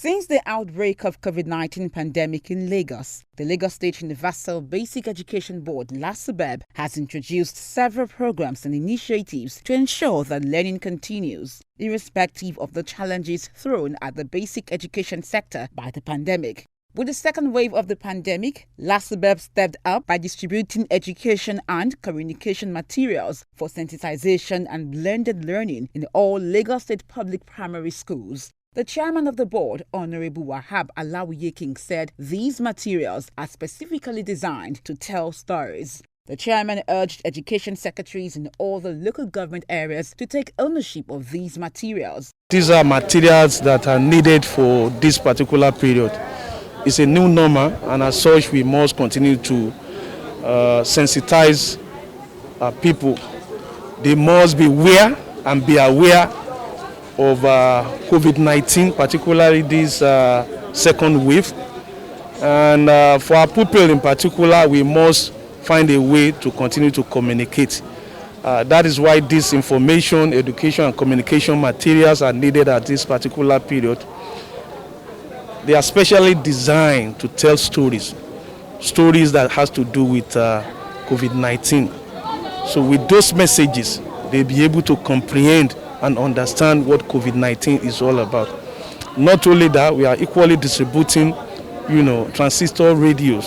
Since the outbreak of COVID-19 pandemic in Lagos, the Lagos State Universal Basic Education Board, Lasubeb, has introduced several programs and initiatives to ensure that learning continues, irrespective of the challenges thrown at the basic education sector by the pandemic. With the second wave of the pandemic, Lasubeb stepped up by distributing education and communication materials for sensitization and blended learning in all Lagos State public primary schools. The chairman of the board, Honorable Wahab Alawiye said these materials are specifically designed to tell stories. The chairman urged education secretaries in all the local government areas to take ownership of these materials. These are materials that are needed for this particular period. It's a new normal, and as such we must continue to sensitize people. They must be aware of COVID-19, particularly this second wave. And for our pupils in particular, we must find a way to continue to communicate. That is why this information, education and communication materials are needed at this particular period. They are specially designed to tell stories that has to do with COVID-19. So with those messages, they'll be able to comprehend and understand what COVID-19 is all about. Not only that, we are equally distributing, transistor radios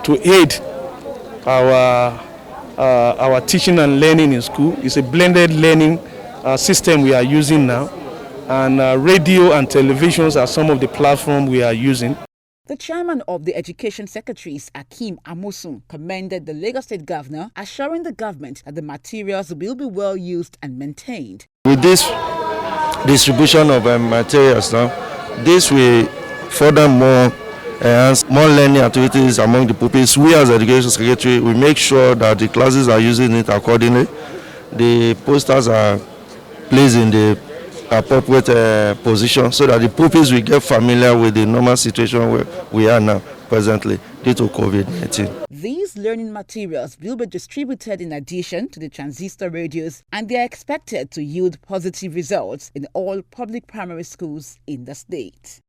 to aid our teaching and learning in school. It's a blended learning system we are using now, and radio and televisions are some of the platforms we are using. The chairman of the Education Secretaries, Akeem Amosun, commended the Lagos State Governor, assuring the government that the materials will be well used and maintained. With this distribution of materials now, this will further enhance more learning activities among the pupils. We as Education Secretary will make sure that the classes are using it accordingly. The posters are placed in the appropriate position so that the pupils will get familiar with the normal situation where we are now presently due to COVID-19. These learning materials will be distributed in addition to the transistor radios, and they are expected to yield positive results in all public primary schools in the state.